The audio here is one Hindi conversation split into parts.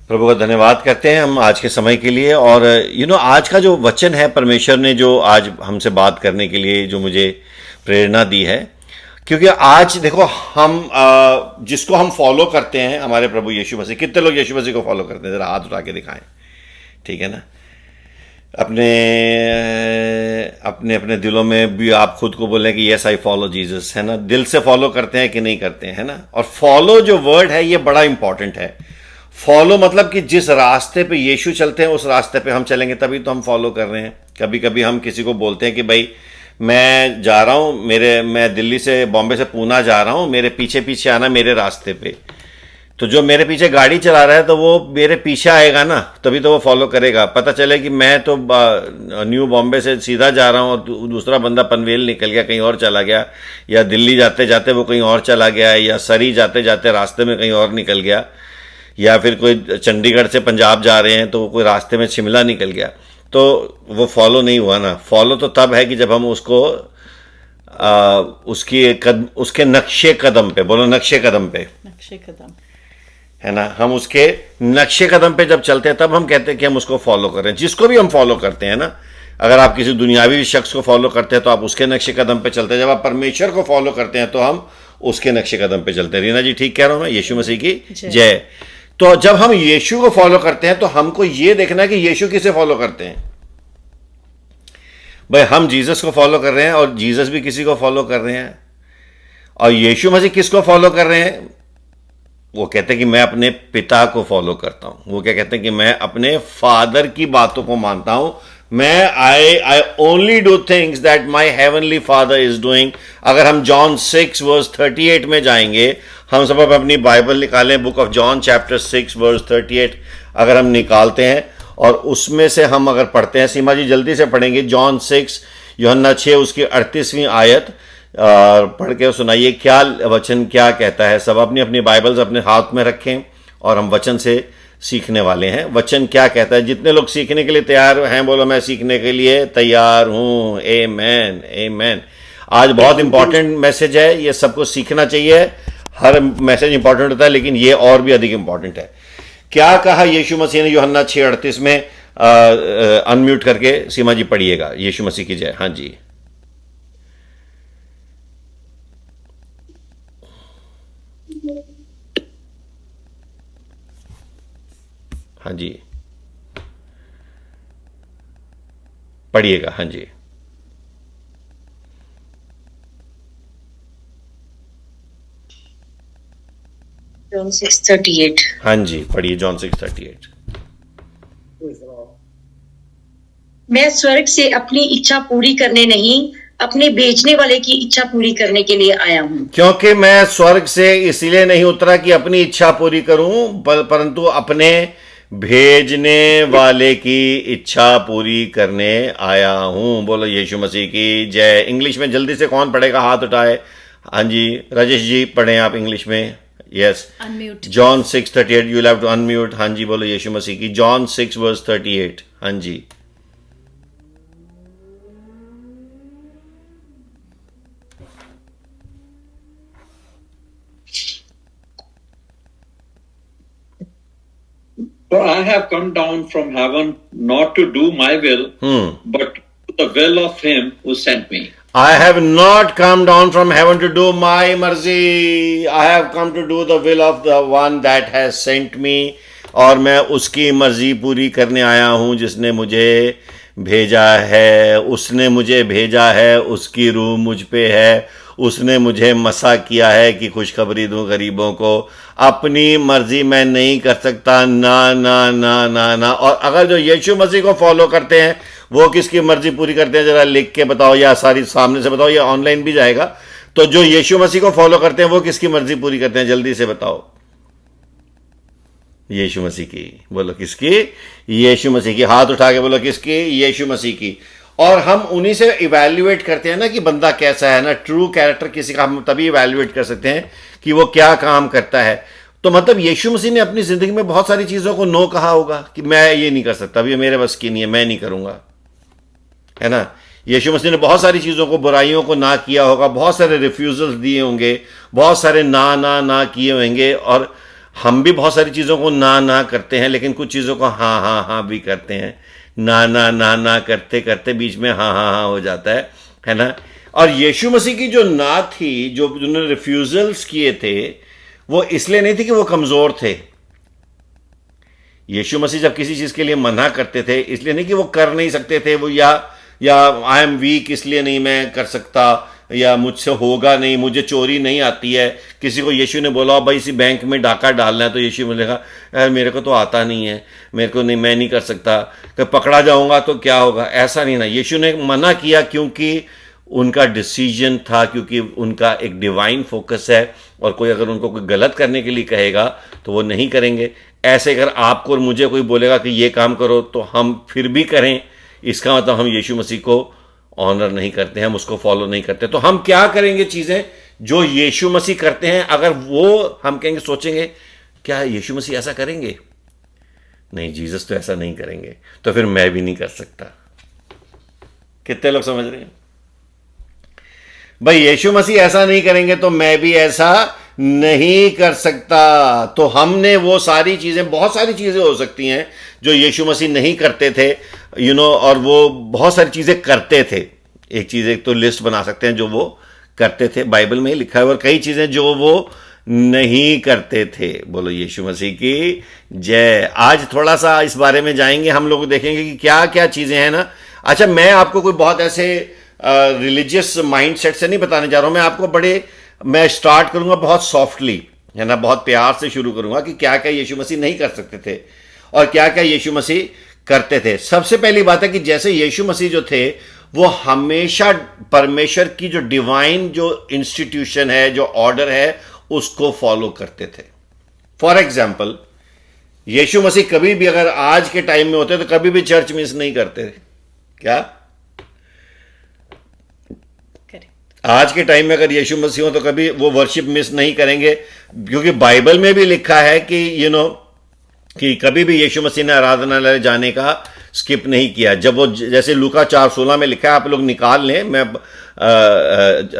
प्रभु का धन्यवाद करते हैं हम आज के समय के लिए। और आज का जो वचन है, परमेश्वर ने जो आज हमसे बात करने के लिए जो मुझे प्रेरणा दी है, क्योंकि आज देखो हम जिसको हम फॉलो करते हैं, हमारे प्रभु यीशु मसीह। कितने लोग यीशु मसीह को फॉलो करते हैं? जरा हाथ उठा के दिखाएं। ठीक है ना? अपने अपने अपने दिलों में भी आप खुद को बोलें कि यस आई फॉलो जीसस, है ना? दिल से फॉलो करते हैं कि नहीं करते हैं, है ना? और फॉलो जो वर्ड है ये बड़ा इंपॉर्टेंट है। फॉलो मतलब कि जिस रास्ते पे यीशु चलते हैं उस रास्ते पे हम चलेंगे, तभी तो हम फॉलो कर रहे हैं। कभी कभी हम किसी को बोलते हैं कि भाई मैं जा रहा हूं, मैं दिल्ली से बॉम्बे से पूना जा रहा हूं, मेरे पीछे पीछे आना मेरे रास्ते पे। तो जो मेरे पीछे गाड़ी चला रहा है तो वो मेरे पीछे आएगा ना, तभी तो वो फॉलो करेगा। पता चले कि मैं तो न्यू बॉम्बे से सीधा जा रहा हूँ और दूसरा बंदा पनवेल निकल गया, कहीं और चला गया, या दिल्ली जाते जाते वो कहीं और चला गया, या सरी जाते जाते रास्ते में कहीं और निकल गया, या फिर कोई चंडीगढ़ से पंजाब जा रहे हैं तो वो कोई रास्ते में शिमला निकल गया, तो वो फॉलो नहीं हुआ ना। फॉलो तो तब है कि जब हम उसको उसके नक्शे कदम पे, बोलो नक्शे कदम पे, नक्शे कदम, है ना? हम उसके नक्शे कदम पे जब चलते हैं तब हम कहते हैं कि हम उसको फॉलो कर रहे हैं। जिसको भी हम फॉलो करते हैं ना, अगर आप किसी दुनियावी शख्स को फॉलो करते हैं तो आप उसके नक्शे कदम पे चलते हैं। जब आप परमेश्वर को फॉलो करते हैं तो हम उसके नक्शे कदम पे चलते हैं। रीना जी ठीक कह रहा हूं मैं? यीशु मसीह की जय। तो जब हम यीशु को फॉलो करते हैं तो हमको यह देखना है कि यीशु किसे फॉलो करते हैं। भाई हम जीसस को फॉलो कर रहे हैं और जीसस भी किसी को फॉलो कर रहे हैं। और यीशु मसीह किसको फॉलो कर रहे हैं? वो कहते हैं कि मैं अपने पिता को फॉलो करता हूं। वो क्या कहते हैं कि मैं अपने फादर की बातों को मानता हूं। मैं I only do things that my heavenly father is doing. अगर हम जॉन 6:38 में जाएंगे, हम सब अपनी बाइबल निकालें, बुक ऑफ जॉन चैप्टर 6:38 अगर हम निकालते हैं और उसमें से हम अगर पढ़ते हैं, सीमा जी जल्दी से पढ़ेंगे, जॉन 6 यूहन्ना 6 उसकी 38वीं आयत पढ़ के सुनाइए। क्या वचन क्या कहता है? सब अपनी अपनी बाइबल्स अपने हाथ में रखें और हम वचन से सीखने वाले हैं। वचन क्या कहता है? जितने लोग सीखने के लिए तैयार हैं बोलो मैं सीखने के लिए तैयार हूं। आमेन आमेन। आज बहुत इंपॉर्टेंट मैसेज है, ये सबको सीखना चाहिए। हर मैसेज इंपॉर्टेंट होता है लेकिन ये और भी अधिक इंपॉर्टेंट है। क्या कहा यीशु मसीह ने यूहन्ना 6:38 में? अनम्यूट करके सीमा जी पढ़िएगा। यीशु मसीह की जय। हाँ जी, हाँ जी पढ़िएगा। हाँ जी, John 6:38। हाँ जी पढ़िए जॉन 6:38। मैं स्वर्ग से अपनी इच्छा पूरी करने नहीं, अपने भेजने वाले की इच्छा पूरी करने के लिए आया हूँ। क्योंकि मैं स्वर्ग से इसलिए नहीं उतरा कि अपनी इच्छा पूरी करूं, परंतु अपने भेजने वाले की इच्छा पूरी करने आया हूं। बोलो यीशु मसीह की जय। इंग्लिश में जल्दी से कौन पढ़ेगा? हाथ उठाए। हाँ जी राजेश जी पढ़ें आप इंग्लिश में। Yes, unmute. John 6:38 you have to unmute. हाँ जी बोलो यीशु मसीह की। जॉन 6:38। हाँ जी, For I have come down from heaven not to do my will, but to the will of him who sent me. I have not come down from heaven to do my mercy. I have come to do the will of the one that has sent me. और मैं उसकी मर्जी पूरी करने आया हूँ जिसने मुझे भेजा है। उसने मुझे भेजा है, उसकी रूह मुझ पे है। उसने मुझे मसा किया है कि खुशखबरी दूं गरीबों को। अपनी मर्जी मैं नहीं कर सकता, ना ना ना ना ना। और अगर जो यीशु मसीह को फॉलो करते हैं वो किसकी मर्जी पूरी करते हैं? जरा लिख के बताओ, या सारी सामने से बताओ, या ऑनलाइन भी जाएगा। तो जो यीशु मसीह को फॉलो करते हैं वो किसकी मर्जी पूरी करते हैं? जल्दी से बताओ। यीशु मसीह की। बोलो किसकी? यीशु मसीह की। हाथ उठा के बोलो किसकी? यीशु मसीह की। और हम उन्हीं से इवैल्यूएट करते हैं ना कि बंदा कैसा है ना। ट्रू कैरेक्टर किसी का हम तभी इवैल्यूएट कर सकते हैं कि वो क्या काम करता है। तो मतलब यीशु मसीह ने अपनी जिंदगी में बहुत सारी चीजों को नो कहा होगा कि मैं ये नहीं कर सकता, अभी मेरे बस की नहीं है, मैं नहीं करूंगा, है ना। यीशु मसीह ने बहुत सारी चीजों को, बुराइयों को ना किया होगा, बहुत सारे रिफ्यूजल्स दिए होंगे, बहुत सारे ना ना ना किए होंगे। और हम भी बहुत सारी चीज़ों को ना ना करते हैं, लेकिन कुछ चीज़ों को हाँ हाँ हाँ भी करते हैं। ना ना ना ना करते करते बीच में हाँ हाँ हाँ हो जाता है ना। और यीशु मसीह की जो ना थी, जो उन्होंने रिफ्यूजल्स किए थे, वो इसलिए नहीं थे कि वो कमज़ोर थे। यीशु मसीह जब किसी चीज़ के लिए मना करते थे, इसलिए नहीं कि वो कर नहीं सकते थे, वो या आई एम वीक इसलिए नहीं मैं कर सकता, या मुझसे होगा नहीं, मुझे चोरी नहीं आती है। किसी को यीशु ने बोला भाई इसी बैंक में डाका डालना है, तो यीशु ने कहा यार मेरे को तो आता नहीं है, मेरे को नहीं, मैं नहीं कर सकता, कि पकड़ा जाऊंगा तो क्या होगा। ऐसा नहीं ना, यीशु ने मना किया क्योंकि उनका डिसीजन था, क्योंकि उनका एक डिवाइन फोकस है, और कोई अगर उनको कोई गलत करने के लिए कहेगा तो वो नहीं करेंगे। ऐसे अगर आपको और मुझे कोई बोलेगा कि ये काम करो तो हम फिर भी करें, इसका मतलब हम यीशु मसीह को ऑनर नहीं करते हैं, हम उसको फॉलो नहीं करते। तो हम क्या करेंगे, चीजें जो यीशु मसीह करते हैं, अगर वो हम कहेंगे, सोचेंगे क्या यीशु मसीह ऐसा करेंगे, नहीं जीसस तो ऐसा नहीं करेंगे, तो फिर मैं भी नहीं कर सकता। कितने लोग समझ रहे हैं भाई, यीशु मसीह ऐसा नहीं करेंगे तो मैं भी ऐसा नहीं कर सकता। तो हमने वो सारी चीजें, बहुत सारी चीजें हो सकती हैं जो यीशु मसीह नहीं करते थे, और वो बहुत सारी चीजें करते थे। एक तो लिस्ट बना सकते हैं जो वो करते थे, बाइबल में ही लिखा है, और कई चीजें जो वो नहीं करते थे। बोलो यीशु मसीह की जय। आज थोड़ा सा इस बारे में जाएंगे, हम लोग देखेंगे कि क्या क्या चीजें हैं ना। अच्छा, मैं आपको कोई बहुत ऐसे रिलीजियस माइंडसेट से नहीं बताने जा रहा हूं, मैं स्टार्ट करूंगा बहुत सॉफ्टली, है ना, बहुत प्यार से शुरू करूंगा कि क्या क्या यीशु मसीह नहीं कर सकते थे और क्या क्या यीशु मसीह करते थे। सबसे पहली बात है कि जैसे यीशु मसीह जो थे, वो हमेशा परमेश्वर की जो डिवाइन जो इंस्टीट्यूशन है, जो ऑर्डर है, उसको फॉलो करते थे। फॉर एग्जाम्पल, यीशु मसीह कभी भी अगर आज के टाइम में होते तो कभी भी चर्च मिस नहीं करते थे। क्या आज के टाइम में अगर यीशु मसीह हो तो कभी वो वर्शिप मिस नहीं करेंगे, क्योंकि बाइबल में भी लिखा है कि कि कभी भी यीशु मसीह ने आराधनालय जाने का स्किप नहीं किया। जब वो, जैसे लूका 4:16 में लिखा है, आप लोग निकाल लें,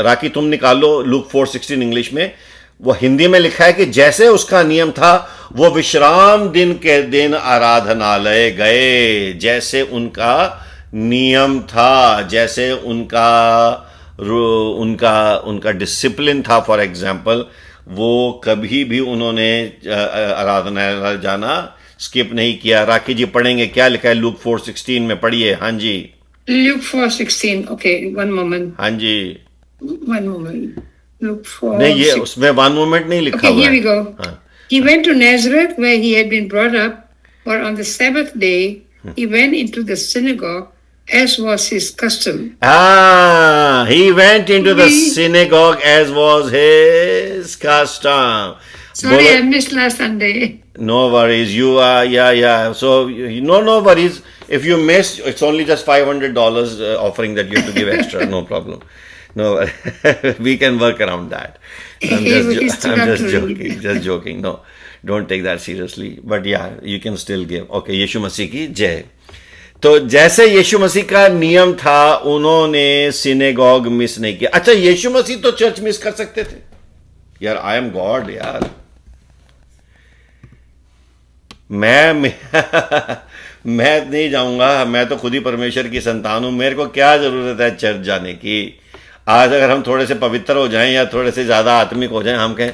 राकी तुम निकाल लो लूक 4:16 इंग्लिश में, वो हिंदी में लिखा है कि जैसे उसका नियम था वो विश्राम दिन के दिन आराधनालय गए। जैसे उनका नियम था, जैसे उनका डिसिप्लिन था। फॉर एग्जाम्पल, वो कभी भी उन्होंने आराधनालय जाना स्किप नहीं किया। राखी जी पढ़ेंगे, क्या लिखा है लूक 4:16 में, पढ़िए। हाँ जी, Luke 4:16. Okay, one moment. हाँ जी। One moment. Luke 4. नहीं, ये उसमें वन मोमेंट नहीं लिखा Okay, हुआ here we है। go. हाँ, He went to Nazareth, where he had been brought up, for on the Sabbath day he went into the synagogue, as was his custom. he went into the We- synagogue as was his custom. Sorry, बोलो- I missed last Sunday. No worries. You are, yeah. So, no worries. If you miss, it's only just $500 offering that you have to give extra. No problem. No, we can work around that. I'm just joking. Just joking. No, don't take that seriously. But yeah, you can still give. Okay, यीशु मसीह की जय। तो जैसे यीशु मसीह का नियम था, उन्होंने सिनेगॉग मिस नहीं किया। अच्छा, यीशु मसीह तो चर्च मिस कर सकते थे यार। आई एम गॉड यार। मैं नहीं जाऊंगा, मैं तो खुद ही परमेश्वर की संतान हूं, मेरे को क्या जरूरत है चर्च जाने की। आज अगर हम थोड़े से पवित्र हो जाएं या थोड़े से ज्यादा आत्मिक हो जाएं, हम कहें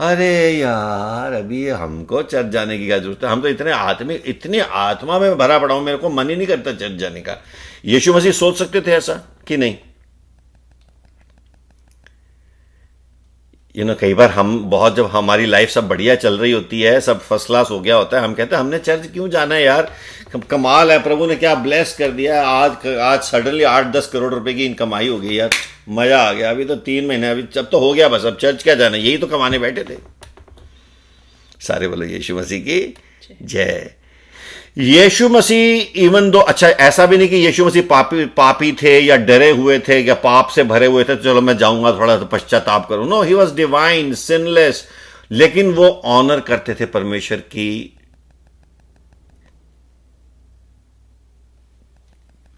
अरे यार अभी हमको चर्च जाने की क्या जरूरत है, हम तो इतने आत्मिक, इतनी आत्मा में भरा पड़ा हूं, मेरे को मन ही नहीं करता चर्च जाने का। यीशु मसीह सोच सकते थे ऐसा कि नहीं? कई बार जब हमारी लाइफ सब बढ़िया चल रही होती है, सब फर्स्ट क्लास हो गया होता है, हम कहते हैं हमने चर्च क्यों जाना है यार, कमाल है, प्रभु ने क्या ब्लेस कर दिया। आज सडनली 8-10 करोड़ रुपए की कमाई हो गई यार, मजा आ गया। अभी तो 3 महीने, अभी जब तो हो गया बस, अब चर्च क्या जाना, यही तो कमाने बैठे थे सारे। बोलो यीशु मसीह की जय। यीशु मसीह इवन दो, अच्छा ऐसा भी नहीं कि यीशु मसीह पापी थे या डरे हुए थे या पाप से भरे हुए थे, तो चलो मैं जाऊंगा थोड़ा सा पश्चाताप करूं। No, he was divine, sinless, लेकिन वो ऑनर करते थे परमेश्वर की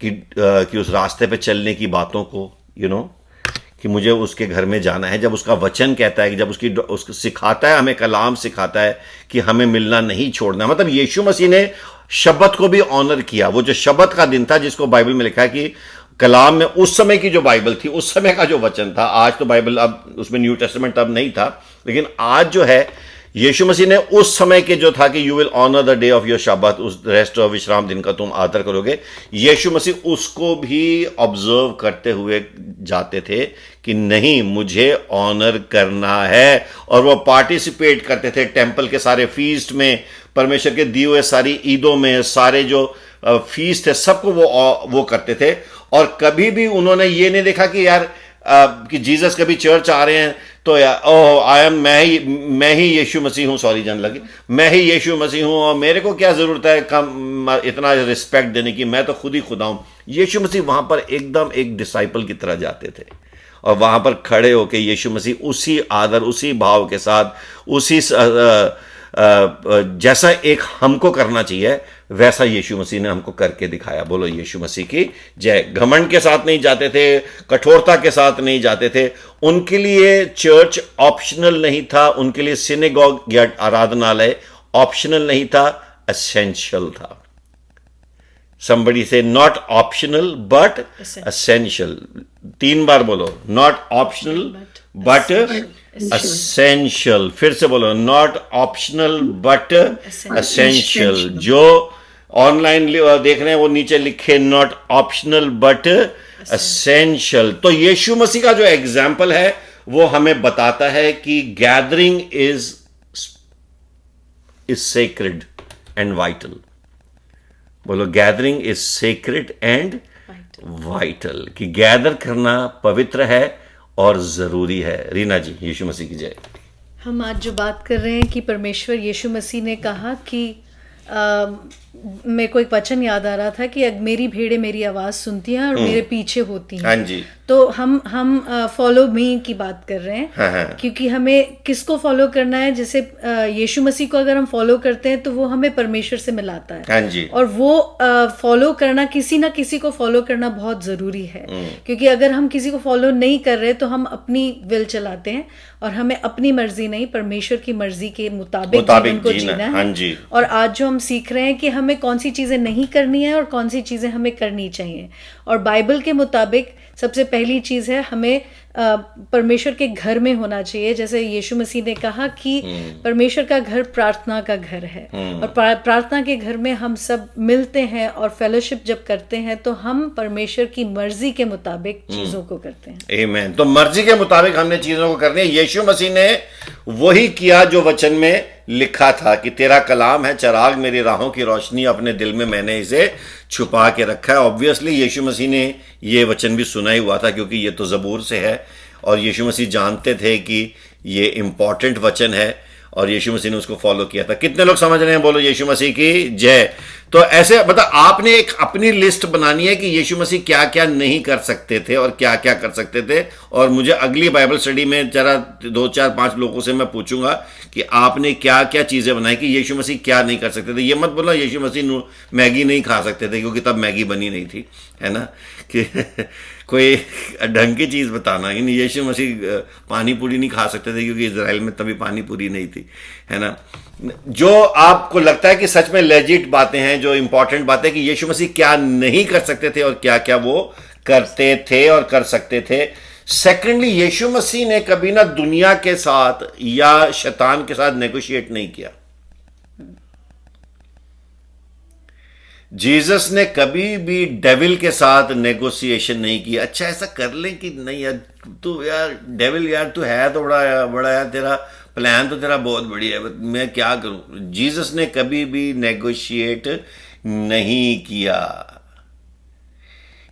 कि उस रास्ते पे चलने की बातों को, कि कि मुझे उसके घर में जाना है, जब उसका वचन कहता है कि जब उसको सिखाता है, हमें कलाम सिखाता है कि हमें मिलना नहीं छोड़ना, मतलब यीशु मसीह ने शब्द को भी ऑनर किया। वो जो शब्द का दिन था जिसको बाइबल में लिखा है कि कलाम में उस समय की जो बाइबल थी, उस समय का जो वचन था, आज तो बाइबल अब उसमें न्यू टेस्टामेंट अब नहीं था, लेकिन आज जो है यीशु मसीह ने उस समय के जो था कि you will honour the day of your Shabbat, उस रेस्ट ऑफ विश्राम दिन का तुम आदर करोगे, यीशु मसीह उसको भी ऑब्जर्व करते हुए जाते थे कि नहीं, मुझे ऑनर करना है। और वो पार्टिसिपेट करते थे टेंपल के सारे फीस्ट में, परमेश्वर के दिए हुए सारी ईदों में, सारे जो फीस्ट थे सबको वो करते थे। और कभी भी उन्होंने ये नहीं देखा कि यार कि जीसस कभी चर्च आ रहे हैं तो यार ओह मैं ही यीशु मसीह हूं, सॉरी जन लगी, मैं ही यीशु मसीह हूं और मेरे को क्या जरूरत है कम इतना रिस्पेक्ट देने की, मैं तो खुद ही खुदा हूं। यीशु मसीह वहां पर एकदम एक डिसाइपल की तरह जाते थे और वहां पर खड़े होकर यीशु मसीह उसी आदर, उसी भाव के साथ, उसी जैसा एक हमको करना चाहिए वैसा यीशु मसीह ने हमको करके दिखाया। बोलो यीशु मसीह की जय। घमंड के साथ नहीं जाते थे, कठोरता के साथ नहीं जाते थे। उनके लिए चर्च ऑप्शनल नहीं था, उनके लिए सिनेगॉग या आराधनालय ऑप्शनल नहीं था, एसेंशियल था। somebody say not optional but essential। 3 बार बोलो, not optional but essential। फिर से बोलो, not optional but essential। जो ऑनलाइन देख रहे हैं वो नीचे लिखे not optional but essential। तो यीशु मसीह का जो एग्जाम्पल है वो हमें बताता है कि gathering is sacred and vital. बोलो, gathering is sacred and vital, कि गैदर करना पवित्र है और जरूरी है। रीना जी, यीशु मसीह की जय। हम आज जो बात कर रहे हैं कि परमेश्वर यीशु मसीह ने कहा कि मेरे को एक वचन याद आ रहा था कि मेरी भेड़ें मेरी आवाज सुनती हैं और मेरे पीछे होती हैं। हाँ जी। तो हम फॉलो मी की बात कर रहे हैं। हाँ। क्योंकि हमें किसको फॉलो करना है, जैसे यीशु मसीह को अगर हम फॉलो करते हैं तो वो हमें परमेश्वर से मिलाता है। हाँ जी। और वो फॉलो करना, किसी ना किसी को फॉलो करना बहुत जरूरी है। क्योंकि अगर हम किसी को फॉलो नहीं कर रहे तो हम अपनी विल चलाते हैं और हमें अपनी मर्जी नहीं, परमेश्वर की मर्जी के मुताबिक जीवन को जीना है। हाँ जी। और आज जो हम सीख रहे हैं कि हमें कौन सी चीजें नहीं करनी है और कौन सी चीजें हमें करनी चाहिए। और बाइबल के मुताबिक सबसे पहली चीज है, हमें परमेश्वर के घर में होना चाहिए। जैसे यीशु मसीह ने कहा कि परमेश्वर का घर प्रार्थना का घर है। और प्रार्थना के घर में हम सब मिलते हैं और फेलोशिप जब करते हैं तो हम परमेश्वर की मर्जी के मुताबिक चीजों को करते हैं। आमीन। तो मर्जी के मुताबिक हमने चीजों को करनी है। यीशु मसीह ने वही किया जो वचन में लिखा था कि तेरा कलाम है चिराग मेरी राहों की रोशनी, अपने दिल में मैंने इसे छुपा के रखा है। ऑब्वियसली यीशु मसीह ने ये वचन भी सुना ही हुआ था, क्योंकि ये तो ज़बूर से है और यीशु मसीह जानते थे कि ये इंपॉर्टेंट वचन है और यीशु मसीह ने उसको फॉलो किया था। कितने लोग समझ रहे हैं? बोलो यीशु मसीह की जय। तो ऐसे मतलब आपने एक अपनी लिस्ट बनानी है कि यीशु मसीह क्या क्या नहीं कर सकते थे और क्या क्या कर सकते थे। और मुझे अगली बाइबल स्टडी में जरा 2 4 5 लोगों से मैं पूछूंगा कि आपने क्या क्या चीजें बनाई कि यीशु मसीह क्या नहीं कर सकते थे। ये मत बोलना यीशु मसीह मैगी नहीं खा सकते थे, क्योंकि तब मैगी बनी नहीं थी, है ना। कि कोई ढंग की चीज बताना कि नहीं, यीशु मसीह पानी पूरी नहीं खा सकते थे क्योंकि इजराइल में तभी पानी पूरी नहीं थी, है ना। जो आपको लगता है कि सच में लेजिट बातें हैं, जो इंपॉर्टेंट बातें कि यीशु मसीह क्या नहीं कर सकते थे और क्या क्या वो करते थे और कर सकते थे। सेकेंडली, यीशु मसीह ने कभी ना दुनिया के साथ या शैतान के साथ नेगोशिएट नहीं किया। जीसस ने कभी भी डेविल के साथ नेगोशिएशन नहीं किया। अच्छा ऐसा कर ले कि नहीं यार तू यार डेविल यार तू है तो बड़ा यार, तेरा प्लान तो तेरा बहुत बढ़िया है, मैं क्या करूं। जीसस ने कभी भी नेगोशिएट नहीं किया।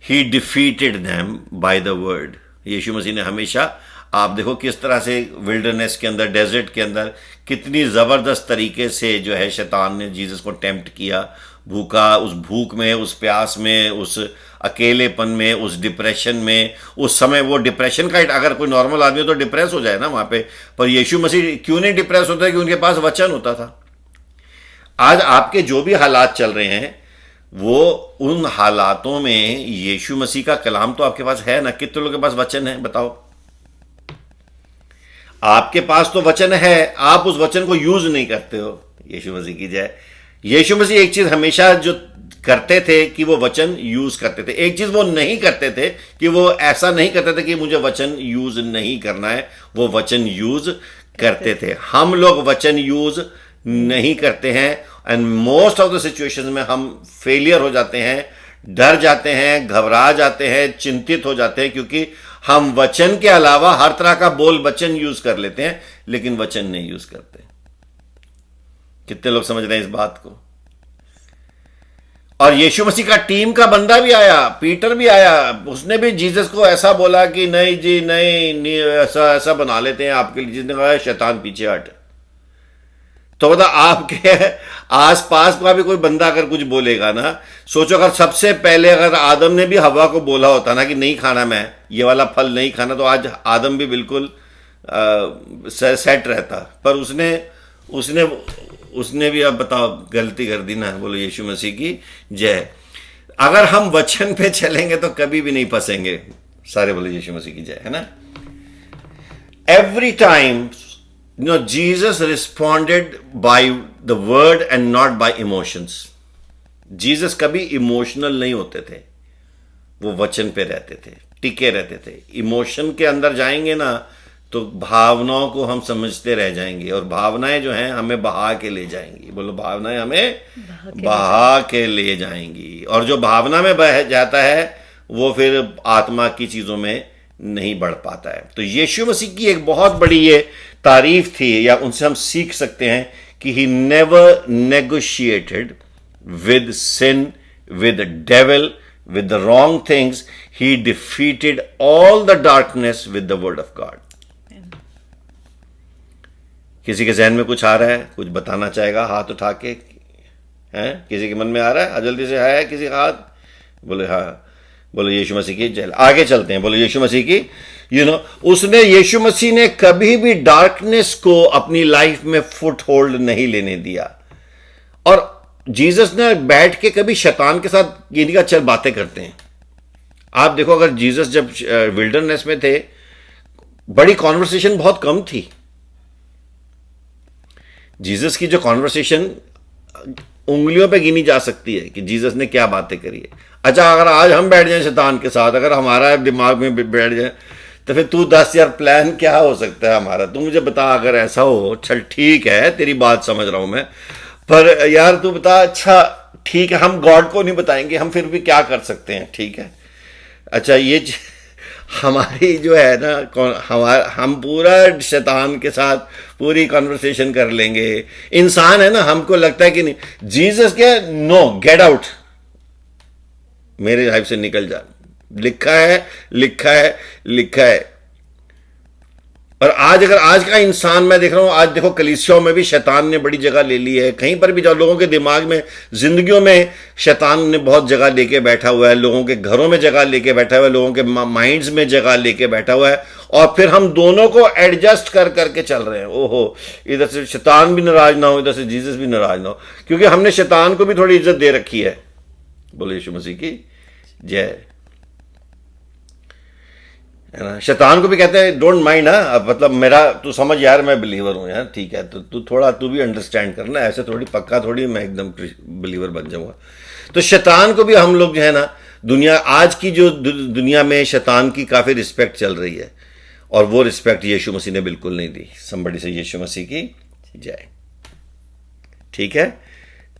He defeated them by the word. यीशु मसीह ने हमेशा, आप देखो किस तरह से विल्डरनेस के अंदर, डेजर्ट के अंदर कितनी जबरदस्त तरीके से जो है शैतान ने जीसस को टेम्प्ट किया। भूखा, उस भूख में, उस प्यास में, उस अकेलेपन में, उस डिप्रेशन में। उस समय वो डिप्रेशन का, अगर कोई नॉर्मल आदमी हो तो डिप्रेस हो जाए ना वहां पे, पर यीशु मसीह क्यों नहीं डिप्रेस होता है? कि उनके पास वचन होता था। आज आपके जो भी हालात चल रहे हैं वो उन हालातों में यीशु मसीह का कलाम तो आपके पास है ना। कितने लोगों के पास वचन है बताओ? आपके पास तो वचन है, आप उस वचन को यूज नहीं करते हो। यीशु मसीह की जय। यीशु मसीह एक चीज हमेशा जो करते थे कि वो वचन यूज करते थे, एक चीज वो नहीं करते थे कि वो ऐसा नहीं करते थे कि मुझे वचन यूज नहीं करना है, वो वचन यूज करते थे। हम लोग वचन यूज नहीं करते हैं and most of the situations में हम फेलियर हो जाते हैं, डर जाते हैं, घबरा जाते हैं, चिंतित हो जाते हैं, क्योंकि हम वचन के अलावा हर तरह का बोल वचन यूज कर लेते हैं लेकिन वचन नहीं यूज करते। कितने लोग समझ रहे हैं इस बात को? और यीशु मसीह का टीम का बंदा भी आया, पीटर भी आया, उसने भी जीसस को ऐसा बोला कि नहीं जी नहीं, ऐसा बना लेते हैं आपके लिए। जिसने कहा शैतान पीछे हट। तो बता आपके आसपास का भी कोई बंदा अगर कुछ बोलेगा ना, सोचो अगर सबसे पहले अगर आदम ने भी हवा को बोला होता ना कि नहीं खाना, मैं ये वाला फल नहीं खाना, तो आज आदम भी बिल्कुल सेट रहता। पर उसने भी, अब बताओ, गलती कर दी ना। बोलो यीशु मसीह की जय। अगर हम वचन पे चलेंगे तो कभी भी नहीं फंसेंगे। सारे बोलो यीशु मसीह की जय, है ना। Every time Jesus responded by the word and not by emotions. Jesus कभी इमोशनल नहीं होते थे, वो वचन पे रहते थे, टिके रहते थे। इमोशन के अंदर जाएंगे ना तो भावनाओं को हम समझते रह जाएंगे, और भावनाएं जो हैं हमें बहा के ले जाएंगी। बोलो भावनाएं हमें बहा के ले जाएंगी, और जो भावना में बह जाता है वो फिर आत्मा की चीजों में नहीं बढ़ पाता है। तो यीशु मसीह की एक बहुत बड़ी ये तारीफ थी, या उनसे हम सीख सकते हैं कि he never negotiated with sin, with devil, with the wrong things. He defeated all the darkness with the word of God. किसी के जहन में कुछ आ रहा है, कुछ बताना चाहेगा? हाथ उठा के हैं, किसी के मन में आ रहा है? जल्दी से है किसी का हाथ? बोले हाँ। बोलो यीशु मसीह की जय। आगे चलते हैं। बोलो यीशु मसीह की। उसने, यीशु मसीह ने कभी भी डार्कनेस को अपनी लाइफ में फुट होल्ड नहीं लेने दिया। और जीसस ने बैठ के कभी शैतान के साथ ये नहीं कहा चल बातें करते हैं। आप देखो, अगर जीसस जब विल्डरनेस में थे, बड़ी कॉन्वर्सेशन बहुत कम थी। जीसस की जो कॉन्वर्सेशन उंगलियों पे गिनी जा सकती है कि जीसस ने क्या बातें करी है। अच्छा, अगर आज हम बैठ जाएं शैतान के साथ, अगर हमारा दिमाग में बैठ जाए, तो फिर तू 10 यार प्लान क्या हो सकता है हमारा, तू मुझे बता। अगर ऐसा हो, चल ठीक है, तेरी बात समझ रहा हूं मैं, पर यार तू बता। अच्छा ठीक है, हम गॉड को नहीं बताएंगे, हम फिर भी क्या कर सकते हैं, ठीक है। अच्छा, ये हमारी जो है ना, हम पूरा शैतान के साथ पूरी कॉन्वर्सेशन कर लेंगे। इंसान है ना, हमको लगता है कि नहीं, जीसस के नो, गेट आउट, मेरे लाइफ से निकल जा। लिखा है, लिखा है, लिखा है। और आज का इंसान मैं देख रहा हूं, आज देखो कलीसियाओं में भी शैतान ने बड़ी जगह ले ली है। कहीं पर भी जाओ, लोगों के दिमाग में, जिंदगियों में शैतान ने बहुत जगह लेके बैठा हुआ है। लोगों के घरों में जगह लेके बैठा हुआ है, लोगों के माइंड्स में जगह लेके बैठा हुआ है, और फिर हम दोनों को एडजस्ट कर करके चल रहे हैं। ओहो, इधर से शैतान भी नाराज ना हो, इधर से जीसस भी नाराज ना हो, क्योंकि हमने शैतान को भी थोड़ी इज्जत दे रखी है। बोलो यीशु मसीह की जय, है ना। शैतान को भी कहते हैं डोंट माइंड, मतलब मेरा, तू समझ यार, मैं बिलीवर हूं यार, ठीक है, तो तू भी अंडरस्टैंड करना, ऐसे थोड़ी पक्का थोड़ी मैं एकदम बिलीवर बन जाऊंगा। तो शैतान को भी हम लोग जो है ना, दुनिया, आज की जो दुनिया में शैतान की काफी रिस्पेक्ट चल रही है, और वो रिस्पेक्ट यीशु मसीह ने बिल्कुल नहीं दी। समबड़ी से यीशु मसीह की जय, ठीक है।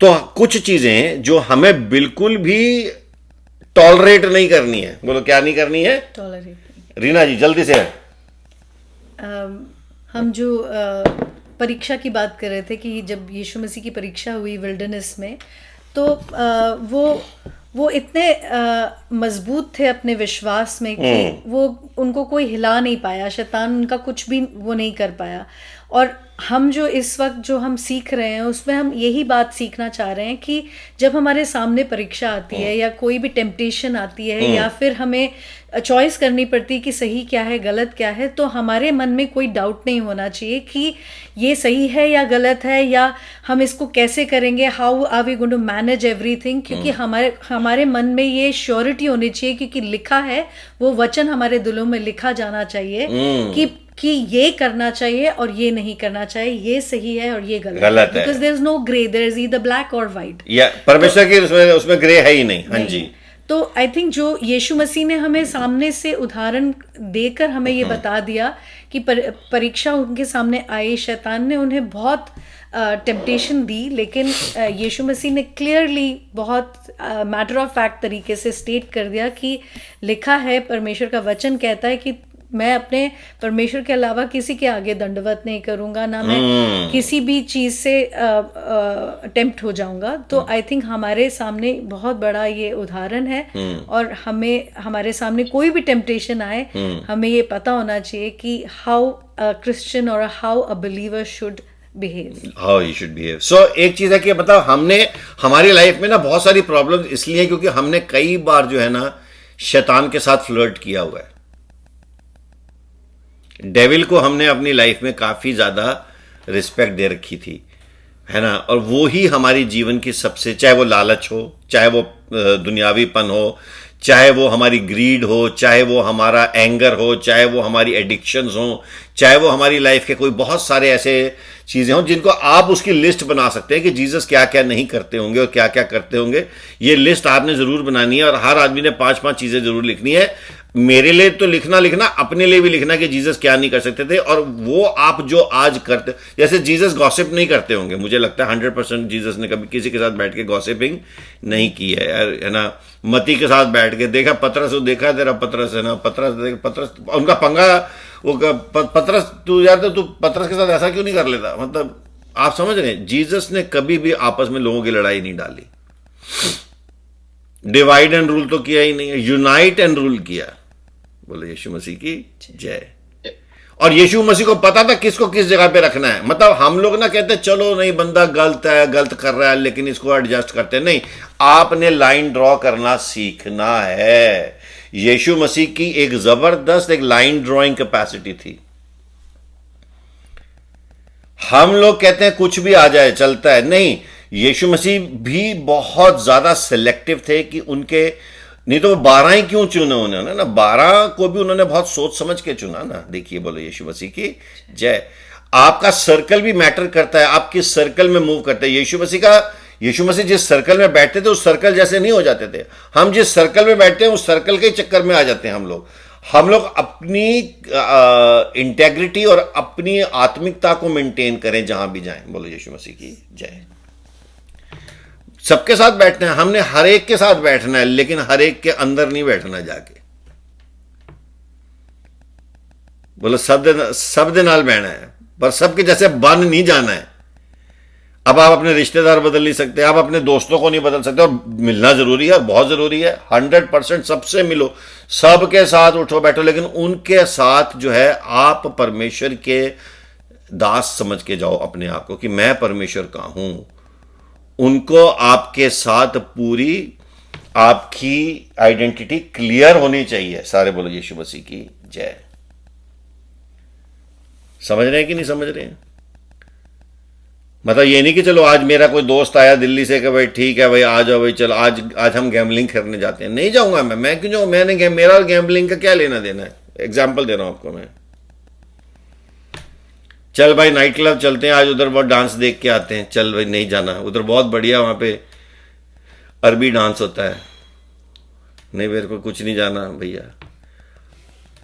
तो कुछ चीजें जो हमें बिल्कुल भी टॉलरेट नहीं करनी है। बोलो क्या नहीं करनी है? टॉलरेट। रीना जी जल्दी से। हम जो परीक्षा की बात कर रहे थे कि जब यीशु मसीह की परीक्षा हुई विल्डरनेस में, तो वो इतने मजबूत थे अपने विश्वास में कि वो, उनको कोई हिला नहीं पाया, शैतान उनका कुछ भी वो नहीं कर पाया। और हम जो इस वक्त जो हम सीख रहे हैं, उसमें हम यही बात सीखना चाह रहे हैं कि जब हमारे सामने परीक्षा आती है, या कोई भी टेम्पटेशन आती है, या फिर हमें चॉइस करनी पड़ती है कि सही क्या है, गलत क्या है, तो हमारे मन में कोई डाउट नहीं होना चाहिए कि ये सही है या गलत है, या हम इसको कैसे करेंगे, how are we going to manage everything. क्योंकि हमारे मन में ये श्योरिटी होनी चाहिए, क्योंकि लिखा है, वो वचन हमारे दिलों में लिखा जाना चाहिए कि कि ये करना चाहिए और ये नहीं करना चाहिए, ये सही है और ये गलत गलत है। Because there is no grey, there is either black और व्हाइट। या परमेश्वर की उसमें ग्रे है ही नहीं। हाँ जी। तो आई थिंक जो यीशु मसीह ने हमें सामने से उदाहरण देकर हमें ये बता दिया कि परीक्षा उनके सामने आई, शैतान ने उन्हें बहुत टेम्पटेशन दी, लेकिन यीशु मसीह ने क्लियरली बहुत मैटर ऑफ फैक्ट तरीके से स्टेट कर दिया कि लिखा है, परमेश्वर का वचन कहता है कि मैं अपने परमेश्वर के अलावा किसी के आगे दंडवत नहीं करूंगा, ना मैं किसी भी चीज से टेम्प्ट हो जाऊंगा। तो आई थिंक हमारे सामने बहुत बड़ा ये उदाहरण है, और हमें हमारे सामने कोई भी टेम्पटेशन आए, हमें ये पता होना चाहिए कि हाउ अ क्रिश्चियन और how a believer should behave, how he should behave. So एक चीज है कि मतलब हमने हमारी लाइफ में ना बहुत सारी प्रॉब्लम्स इसलिए क्योंकि हमने कई बार जो है ना शैतान के साथ फ्लर्ट किया हुआ है। डेविल को हमने अपनी लाइफ में काफी ज्यादा रिस्पेक्ट दे रखी थी, है ना, और वो ही हमारी जीवन की सबसे, चाहे वो लालच हो, चाहे वो दुनियावीपन हो, चाहे वो हमारी ग्रीड हो, चाहे वो हमारा एंगर हो, चाहे वो हमारी एडिक्शंस हो, चाहे वो हमारी लाइफ के कोई बहुत सारे ऐसे चीजें हों जिनको आप उसकी लिस्ट बना सकते हैं कि जीसस क्या क्या नहीं करते होंगे और क्या क्या करते होंगे। ये लिस्ट आपने जरूर बनानी है, और हर आदमी ने 5-5 चीजें जरूर लिखनी है। मेरे लिए तो लिखना, अपने लिए भी लिखना कि जीसस क्या नहीं कर सकते थे, और वो आप जो आज करते, जैसे जीसस गॉसिप नहीं करते होंगे, मुझे लगता है 100% जीसस ने कभी किसी के साथ बैठ के गॉसिपिंग नहीं की है यार, है ना। मती के साथ बैठ के देखा, पतरस को देखा तेरा पतरस, है ना, पतरस उनका पंगा, वो पतरस तू यार, तो तू पतरस के साथ ऐसा क्यों नहीं कर लेता। मतलब आप समझ रहे हैं, जीसस ने कभी भी आपस में लोगों की लड़ाई नहीं डाली, डिवाइड एंड रूल तो किया ही नहीं है, यूनाइट एंड रूल किया। बोले यीशु मसीह की जय। और यीशु मसीह को पता था किसको किस जगह पे रखना है। मतलब हम लोग ना कहते चलो नहीं बंदा गलत है, गलत कर रहा है, लेकिन इसको एडजस्ट करते नहीं। आपने लाइन ड्रॉ करना सीखना है। यीशु मसीह की एक जबरदस्त एक लाइन ड्रॉइंग कैपेसिटी थी। हम लोग कहते हैं कुछ भी आ जाए चलता है, नहीं, यीशु मसीह भी बहुत ज्यादा सिलेक्टिव थे कि उनके, नहीं तो वो 12 ही क्यों चुने उन्होंने ना, 12 को भी उन्होंने बहुत सोच समझ के चुना ना। देखिए, बोलो यीशु मसीह की जय। आपका सर्कल भी मैटर करता है, आप किस सर्कल में मूव करते हैं। यीशु मसीह जिस सर्कल में बैठते थे उस सर्कल जैसे नहीं हो जाते थे। हम जिस सर्कल में बैठते हैं उस सर्कल के चक्कर में आ जाते हैं हम लोग अपनी इंटेग्रिटी और अपनी आत्मिकता को मेंटेन करें जहां भी जाएं। बोलो यीशु मसीह की जय। सबके साथ बैठना है, हमने हर एक के साथ बैठना है, लेकिन हर एक के अंदर नहीं बैठना जाके। बोलो सब दे नाल बहना है, पर सबके जैसे बन नहीं जाना है। अब आप अपने रिश्तेदार बदल नहीं सकते, आप अपने दोस्तों को नहीं बदल सकते, और मिलना जरूरी है, बहुत जरूरी है। 100% सबसे मिलो, सबके साथ उठो बैठो, लेकिन उनके साथ जो है आप परमेश्वर के दास समझ के जाओ अपने आप को कि मैं परमेश्वर का हूं। उनको आपके साथ पूरी आपकी आइडेंटिटी क्लियर होनी चाहिए। सारे बोलो यीशु मसीह की जय। समझ रहे हैं कि नहीं समझ रहे हैं? मतलब ये नहीं कि चलो आज मेरा कोई दोस्त आया दिल्ली से कि भाई ठीक है भाई आ जाओ भाई, चलो आज हम गैम्बलिंग करने जाते हैं। नहीं जाऊंगा मैं क्यों जाऊँ, मैंने मेरा गैम्बलिंग का क्या लेना देना है। एग्जाम्पल दे रहा हूं आपको मैं। चल भाई नाइट क्लब चलते हैं आज, उधर बहुत डांस देख के आते हैं। चल भाई नहीं जाना, उधर बहुत बढ़िया वहां पे अरबी डांस होता है। नहीं मेरे को कुछ नहीं जाना भैया,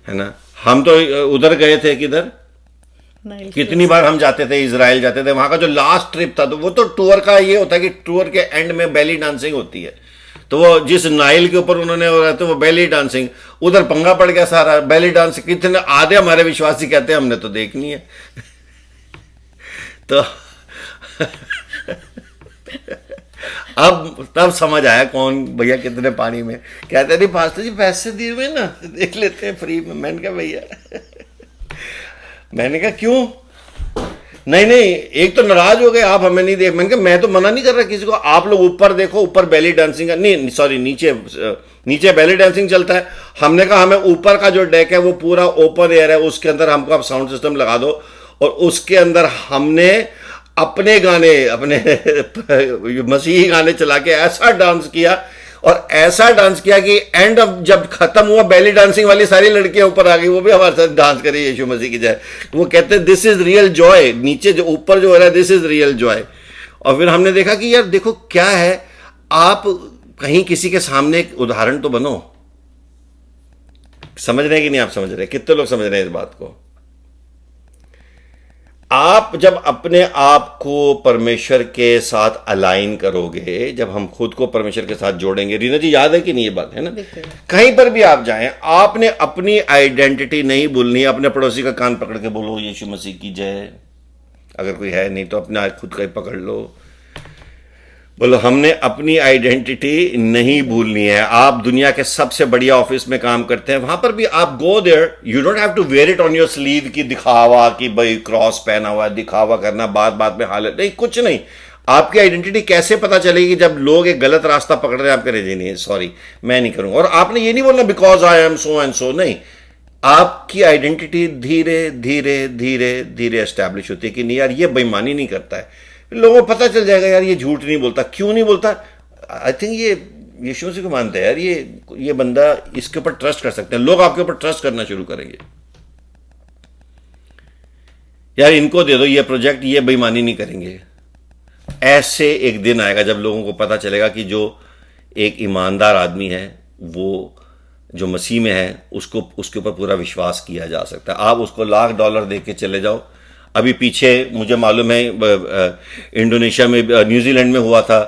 है ना। हम तो उधर गए थे, किधर कितनी बार हम जाते थे, इजराइल जाते थे। वहां का जो लास्ट ट्रिप था, तो वो तो टूर का ये होता है कि टूर के एंड में बेली डांसिंग होती है। तो वो जिस नाइल के ऊपर उन्होंने हो रहा था वो बेली डांसिंग, उधर पंगा पड़ गया सारा। बेली डांस कितने आधे हमारे विश्वासी कहते हैं हमने तो देखनी है। तो अब तब समझ आया कौन भैया कितने पानी में। कहते नहीं पास्टर जी पैसे दिए हुए ना, देख लेते हैं फ्री में। मैंने कहा भैया, मैंने कहा क्यों, नहीं एक तो नाराज हो गए आप, हमें नहीं देख। मैंने कहा मैं तो मना नहीं कर रहा किसी को, आप लोग ऊपर देखो, ऊपर बेली डांसिंग नहीं सॉरी नीचे बेली डांसिंग चलता है। हमने कहा हमें ऊपर का जो डेक है वो पूरा ओपन एयर है, उसके अंदर हमको आप साउंड सिस्टम लगा दो, और उसके अंदर हमने अपने गाने, अपने मसीही गाने चला के ऐसा डांस किया। और ऐसा डांस किया कि एंड ऑफ जब खत्म हुआ बेली डांसिंग वाली सारी लड़कियां ऊपर आ गई, वो भी हमारे साथ डांस करे यीशु मसीह की जय। वो कहते हैं दिस इज रियल जॉय, नीचे जो ऊपर जो हो रहा है दिस इज रियल जॉय। और फिर हमने देखा कि यार देखो क्या है, आप कहीं किसी के सामने एक उदाहरण तो बनो। समझ रहे हैं कि नहीं आप समझ रहे हैं? कितने लोग समझ रहे हैं इस बात को? आप जब अपने आप को परमेश्वर के साथ अलाइन करोगे, जब हम खुद को परमेश्वर के साथ जोड़ेंगे, रीना जी याद है कि नहीं ये बात, है ना? कहीं पर भी आप जाएं, आपने अपनी आइडेंटिटी नहीं भूलनी है। अपने पड़ोसी का कान पकड़ के बोलो यीशु मसीह की जय, अगर कोई है नहीं तो अपना खुद का ही पकड़ लो, बोलो हमने अपनी आइडेंटिटी नहीं भूलनी है। आप दुनिया के सबसे बढ़िया ऑफिस में काम करते हैं, वहां पर भी आप go there, you don't have to wear it on your sleeve की दिखावा कि भाई क्रॉस पहना हुआ है, दिखावा करना, बात में हालत नहीं, कुछ नहीं। आपकी आइडेंटिटी कैसे पता चलेगी? जब लोग एक गलत रास्ता पकड़ रहे हैं, आप कह रहे नहीं सॉरी मैं नहीं करूंगा। और आपने ये नहीं बोलना because I am so and so, नहीं। आपकी आइडेंटिटी धीरे धीरे धीरे धीरे एस्टैब्लिश होती है कि नहीं यार ये बेईमानी नहीं करता है, लोगों को पता चल जाएगा यार ये झूठ नहीं बोलता। क्यों नहीं बोलता? आई थिंक ये यीशु मसीह को मानते हैं यार, ये बंदा, इसके ऊपर ट्रस्ट कर सकते हैं। लोग आपके ऊपर ट्रस्ट करना शुरू करेंगे, यार इनको दे दो ये प्रोजेक्ट, ये बेईमानी नहीं करेंगे। ऐसे एक दिन आएगा जब लोगों को पता चलेगा कि जो एक ईमानदार आदमी है, वो जो मसीह में है, उसको उसके ऊपर पूरा विश्वास किया जा सकता है। आप उसको $1,00,000 दे के चले जाओ। अभी पीछे मुझे मालूम है इंडोनेशिया में, न्यूजीलैंड में हुआ था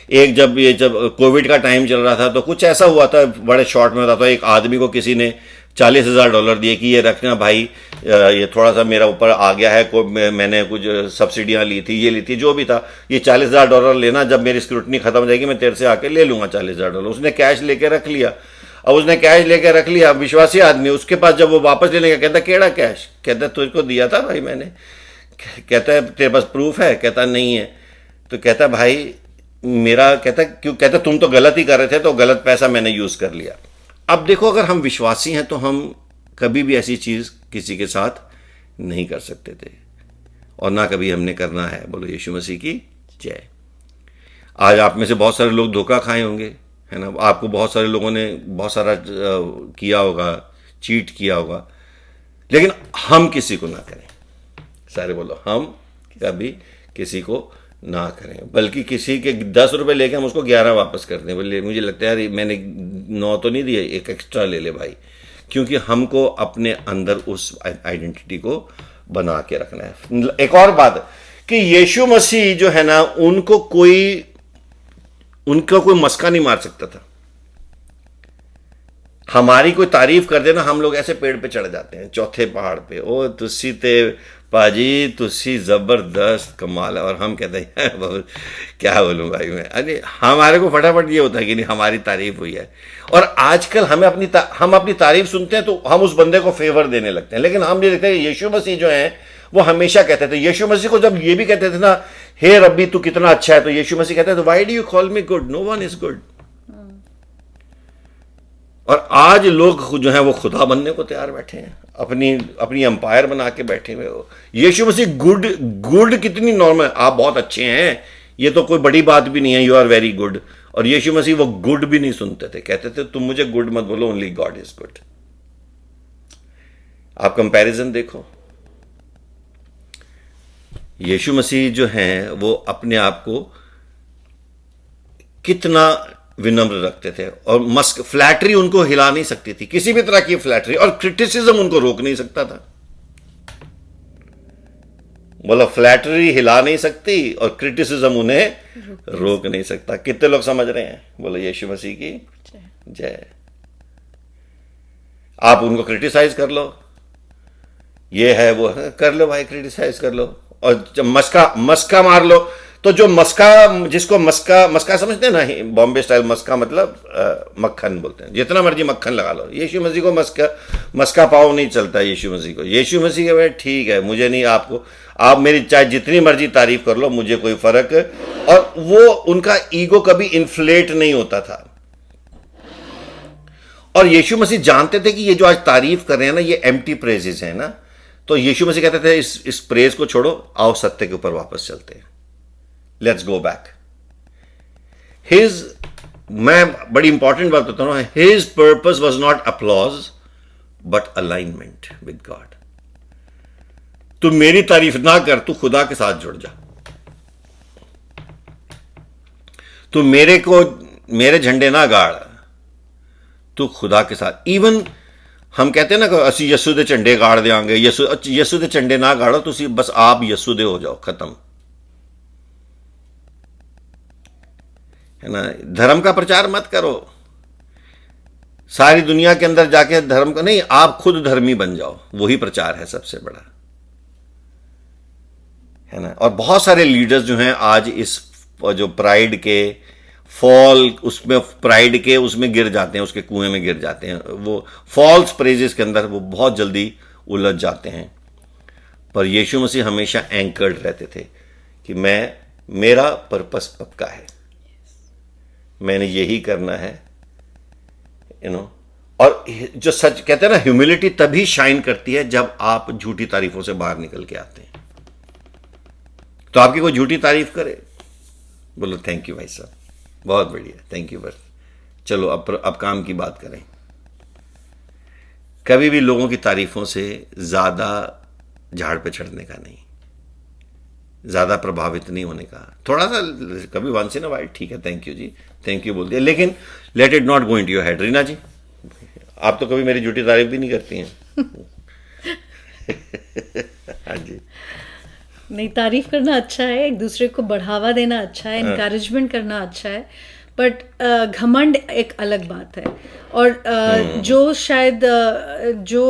एक, जब कोविड का टाइम चल रहा था तो कुछ ऐसा हुआ था, बड़े शॉर्ट में बताता हूं। एक आदमी को किसी ने $40,000 दिए कि ये रखना भाई, ये थोड़ा सा मेरा ऊपर आ गया है, मैंने कुछ सब्सिडियां ली थी, ये ली थी, जो भी था, ये $40,000 लेना, जब मेरी स्क्रूटनी खत्म हो जाएगी मैं तेरे से आके ले लूंगा $40,000। उसने कैश लेके रख लिया। अब उसने कैश लेके रख लिया, विश्वासी आदमी, उसके पास जब वो वापस लेने का, कहता केड़ा कैश? कहता तुझको दिया था भाई मैंने। कहता है तेरे पास प्रूफ है? कहता नहीं है। तो कहता भाई मेरा, कहता क्यों? कहता तुम तो गलत ही कर रहे थे, तो गलत पैसा मैंने यूज कर लिया। अब देखो, अगर हम विश्वासी हैं तो हम कभी भी ऐसी चीज किसी के साथ नहीं कर सकते थे, और ना कभी हमने करना है। बोलो यीशु मसीह की जय। आज आप में से बहुत सारे लोग धोखा खाए होंगे, है ना? आपको बहुत सारे लोगों ने बहुत सारा किया होगा, चीट किया होगा, लेकिन हम किसी को ना करें। सारे बोलो हम कभी किसी को ना करें, बल्कि किसी के 10 रुपए लेके हम उसको 11 वापस कर दें। बोले मुझे लगता है यार मैंने 9 तो नहीं दिए, एक एक्स्ट्रा ले ले भाई, क्योंकि हमको अपने अंदर उस आइडेंटिटी को बना के रखना है। एक और बात कि यीशु मसीह जो है ना, उनका कोई मस्का नहीं मार सकता था। हमारी कोई तारीफ कर देना, हम लोग ऐसे पेड़ पे चढ़ जाते हैं, चौथे पहाड़ पे, ओ तुसी ते पाजी तुसी जबरदस्त कमाल है, और हम कहते हैं क्या बोलूं भाई मैं। अरे हमारे को फटाफट ये होता है कि नहीं हमारी तारीफ हुई है। और आजकल हम अपनी तारीफ सुनते हैं तो हम उस बंदे को फेवर देने लगते हैं। लेकिन हम ये देखते हैं यीशु मसीह जो है वो हमेशा कहते थे, यीशु मसीह को जब ये भी कहते थे ना, हे रब्बी तू कितना अच्छा है, तो यीशु मसीह कहते थे why do you call me good, no one is good. और आज लोग जो है वो खुदा बनने को तैयार बैठे हैं, अपनी अंपायर बना के बैठे हुए हो। यीशु मसीह गुड कितनी नॉर्मल, आप बहुत अच्छे हैं, ये तो कोई बड़ी बात भी नहीं है, यू आर वेरी गुड। और यीशु मसीह वो गुड भी नहीं सुनते थे, कहते थे तुम मुझे गुड मत बोलो, ओनली गॉड इज गुड। आप कंपैरिजन देखो, यीशु मसीह जो हैं वो अपने आप को कितना विनम्र रखते थे, और फ्लैटरी उनको हिला नहीं सकती थी, किसी भी तरह की फ्लैटरी, और क्रिटिसिज्म उनको रोक नहीं सकता था। बोलो फ्लैटरी हिला नहीं सकती और क्रिटिसिज्म उन्हें रोक नहीं सकता। कितने लोग समझ रहे हैं? बोलो यीशु मसीह की जय। आप उनको क्रिटिसाइज कर लो, ये है वो है, कर लो भाई, क्रिटिसाइज कर लो, और जब मस्का मार लो, तो जो जिसको मस्का समझते हैं ना, बॉम्बे स्टाइल मस्का मतलब मक्खन बोलते हैं, जितना मर्जी मक्खन लगा लो। यीशु मसीह को मस्का पाव नहीं चलता। यीशु मसीह को, यीशु मसीह के भाई ठीक है, मुझे नहीं, आप मेरी चाहे जितनी मर्जी तारीफ कर लो, मुझे कोई फर्क। और वो उनका ईगो कभी इन्फ्लेट नहीं होता था। और यीशु मसीह जानते थे कि ये जो आज तारीफ कर रहे हैं ना, ये एम्प्टी प्रेजेस है ना, तो यीशु मसीह कहते थे इस प्रेज को छोड़ो, आओ सत्य के ऊपर वापस चलते हैं, लेट्स गो बैक। हिज मैं बड़ी इंपॉर्टेंट बात बताता हूं, his purpose was not applause but alignment with God. तू मेरी तारीफ ना कर, तू खुदा के साथ जुड़ जा। तू मेरे झंडे ना गाड़, तू खुदा के साथ। इवन हम कहते हैं ना कि ਅਸੀਂ ਯਸੂ ਦੇ ਝੰਡੇ ਗਾੜ ਦੇਾਂਗੇ, ਯਸੂ ਦੇ ਝੰਡੇ ਨਾ ਗਾੜੋ, ਤੁਸੀਂ ਬਸ ਆਪ ਯਸੂ ਦੇ ਹੋ ਜਾਓ, खत्म है ना। धर्म का प्रचार मत करो सारी दुनिया के अंदर जाके, धर्म का नहीं, आप खुद धर्मी बन जाओ, वही प्रचार है सबसे बड़ा, है ना। और बहुत सारे लीडर्स जो हैं आज इस जो प्राइड के फॉल, उसमें प्राइड के उसमें गिर जाते हैं, उसके कुएं में गिर जाते हैं, वो फॉल्स प्रेजेस के अंदर वो बहुत जल्दी उलझ जाते हैं। पर यीशु मसीह हमेशा एंकर्ड रहते थे कि मेरा पर्पस पक्का है, मैंने यही करना है, और जो सच कहते हैं ना, ह्यूमिलिटी तभी शाइन करती है जब आप झूठी तारीफों से बाहर निकल के आते हैं। तो आपकी कोई झूठी तारीफ करे, बोलो थैंक यू भाई साहब, बहुत बढ़िया, थैंक यू। बस चलो अब काम की बात करें। कभी भी लोगों की तारीफों से ज्यादा झाड़ पे चढ़ने का नहीं, ज्यादा प्रभावित नहीं होने का। थोड़ा सा कभी वंस इन अ वाइल ठीक है, थैंक यू जी, थैंक यू बोल दिया, लेकिन let it not go into your head. Reena ji, आप तो कभी मेरी झूठी तारीफ भी नहीं करती हैं। हाँ जी। नहीं, तारीफ करना अच्छा है, एक दूसरे को बढ़ावा देना अच्छा है, इनकरेजमेंट करना अच्छा है, बट घमंड एक अलग बात है। और जो शायद जो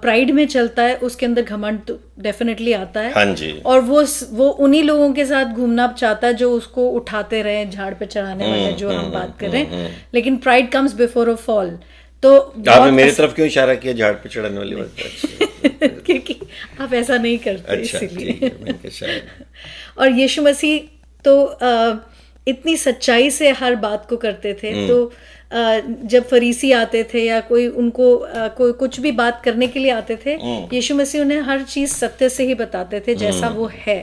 प्राइड में चलता है उसके अंदर घमंड तो डेफिनेटली आता है। हाँ जी। और वो उन्हीं लोगों के साथ घूमना चाहता है जो उसको उठाते रहे, झाड़ पे चढ़ाने वाले, जो हम बात कर रहे हैं। लेकिन pride comes before a fall. तो आपने मेरी तरफ क्यों इशारा किया झाड़ पे चढ़ाने वाली बात? क्योंकि आप ऐसा नहीं करते, अच्छा, इसीलिए। और यीशु मसीह तो इतनी सच्चाई से हर बात को करते थे। तो जब फरीसी आते थे या कोई उनको कोई कुछ भी बात करने के लिए आते थे, यीशु मसीह उन्हें हर चीज सत्य से ही बताते थे जैसा वो है।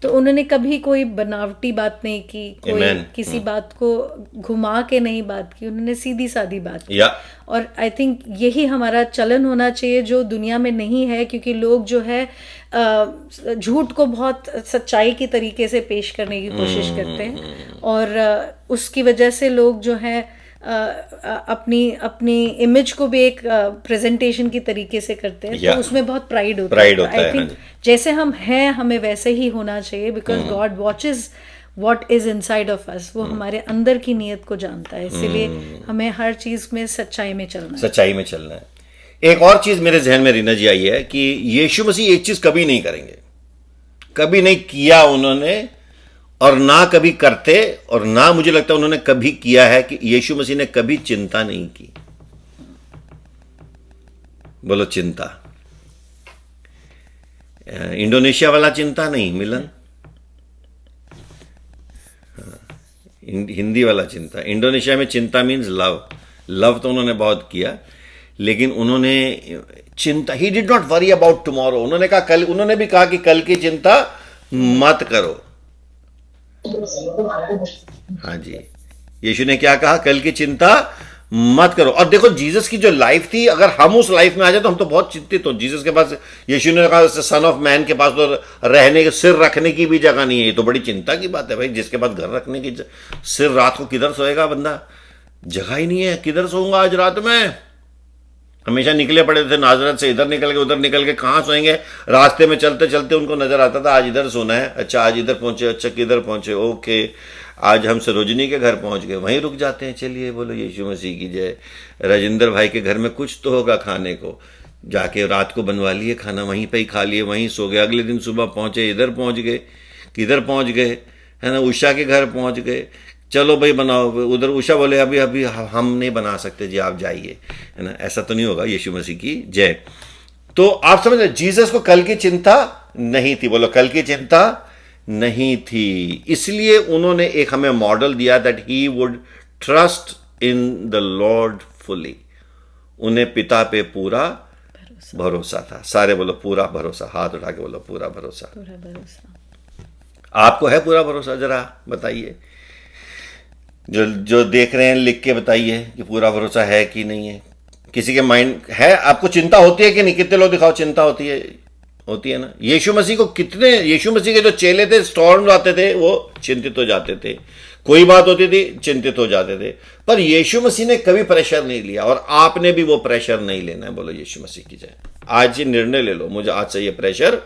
तो उन्होंने कभी कोई बनावटी बात नहीं की, कोई किसी बात को घुमा के नहीं बात की, उन्होंने सीधी सादी बात की। और आई थिंक यही हमारा चलन होना चाहिए जो दुनिया में नहीं है, क्योंकि लोग जो है झूठ को बहुत सच्चाई की तरीके से पेश करने की कोशिश करते हैं, और उसकी वजह से लोग जो है अपनी इमेज को भी एक प्रेजेंटेशन की तरीके से करते हैं। तो उसमें बहुत प्राइड होता है। आई थिंक जैसे हम हैं हमें वैसे ही होना चाहिए, because God watches what is inside of us, वो हमारे अंदर की नीयत को जानता है, इसीलिए हमें हर चीज में सच्चाई में चलना है। एक और चीज मेरे जहन में रीना जी आई है कि यीशु मसीह एक चीज कभी नहीं करेंगे, कभी नहीं किया उन्होंने, और ना कभी करते, और ना मुझे लगता है उन्होंने कभी किया है कि यीशु मसीह ने कभी चिंता नहीं की। बोलो चिंता। इंडोनेशिया वाला चिंता नहीं, मिलन हिंदी वाला चिंता। इंडोनेशिया में चिंता मीन्स लव तो उन्होंने बहुत किया, लेकिन उन्होंने चिंता, he did not worry about tomorrow. उन्होंने भी कहा कि कल की चिंता मत करो। हाँ जी, यीशु ने क्या कहा? कल की चिंता मत करो। और देखो जीसस की जो लाइफ थी, अगर हम उस लाइफ में आ जाए तो हम तो बहुत चिंतित हो। जीसस के पास, यीशु ने कहा सन ऑफ मैन के पास तो रहने के, सिर रखने की भी जगह नहीं है। ये तो बड़ी चिंता की बात है भाई, जिसके पास घर रखने की सिर, रात को किधर सोएगा बंदा? जगह ही नहीं है, किधर सोऊंगा आज रात में? हमेशा निकले पड़े थे नाजरत से, इधर निकल के उधर निकल के, कहाँ सोएंगे? रास्ते में चलते चलते उनको नजर आता था आज इधर सोना है, अच्छा आज इधर पहुंचे, अच्छा किधर पहुंचे, ओके आज हम सरोजनी के घर पहुंच गए, वहीं रुक जाते हैं। चलिए बोलो यीशु मसीह की जय। राजेंद्र भाई के घर में कुछ तो होगा खाने को, जाके रात को बनवा लिए खाना, वहीं पे ही खा लिए, वहीं सो गए। अगले दिन सुबह पहुंचे, इधर पहुंच गए, किधर पहुंच गए, है ना, उषा के घर पहुंच गए, चलो भाई बनाओ। उधर उषा बोले अभी अभी हम नहीं बना सकते जी, आप जाइए, है ना। ऐसा तो नहीं होगा। यीशु मसीह की जय। तो आप समझ रहे, जीसस को कल की चिंता नहीं थी। बोलो कल की चिंता नहीं थी। इसलिए उन्होंने एक हमें मॉडल दिया that he would trust in the Lord fully. उन्हें पिता पे पूरा भरोसा था। सारे बोलो पूरा भरोसा, हाथ उठा के बोलो पूरा भरोसा। पूरा भरोसा। आपको है पूरा भरोसा? जरा बताइए। जो जो देख रहे हैं लिख के बताइए कि पूरा भरोसा है कि नहीं है। किसी के माइंड है, आपको चिंता होती है कि नहीं? कितने लोग दिखाओ चिंता होती है ना। यीशु मसीह को कितने, यीशु मसीह के जो चेले थे स्टॉर्म आते थे वो चिंतित हो जाते थे, कोई बात होती थी चिंतित हो जाते थे, पर यीशु मसीह ने कभी प्रेशर नहीं लिया। और आपने भी वो प्रेशर नहीं लेना है। बोलो यीशु मसीह की जय। आज ये निर्णय ले लो, मुझे आज से ये प्रेशर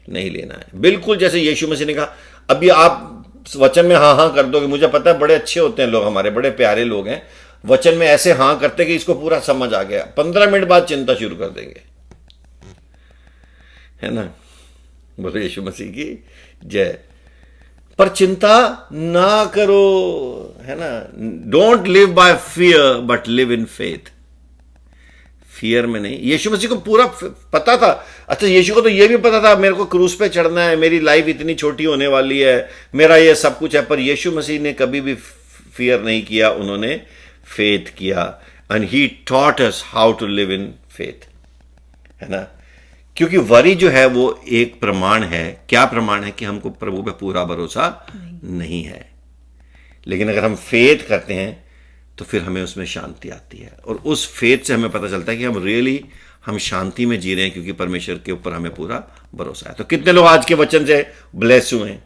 नहीं लेना है। बिल्कुल जैसे यीशु मसीह ने कहा, अभी आप वचन में हाँ हाँ कर दोगे। मुझे पता है बड़े अच्छे होते हैं लोग, हमारे बड़े प्यारे लोग हैं, वचन में ऐसे हाँ करते कि इसको पूरा समझ आ गया, 15 मिनट बाद चिंता शुरू कर देंगे, है ना। बोलो यीशु मसीह की जय। पर चिंता ना करो, है ना। Don't live by fear but live in faith. Fear में नहीं। यीशु मसीह को पूरा पता था। अच्छा, यीशु को तो यह भी पता था मेरे को क्रूस पे चढ़ना है, मेरी लाइफ इतनी छोटी होने वाली है, मेरा ये सब कुछ है। पर यीशु मसीह ने कभी भी फियर नहीं किया, उन्होंने फेथ किया। And he taught us how to live in faith, है ना। क्योंकि वरी जो है वो एक प्रमाण है। क्या प्रमाण है? कि हमको प्रभु पे पूरा भरोसा नहीं है। लेकिन अगर हम फेथ करते हैं तो फिर हमें उसमें शांति आती है, और उस फेथ से हमें पता चलता है कि हम रियली हम शांति में जी रहे हैं, क्योंकि परमेश्वर के ऊपर हमें पूरा भरोसा है। तो कितने लोग आज के वचन से ब्लेस हुए हैं?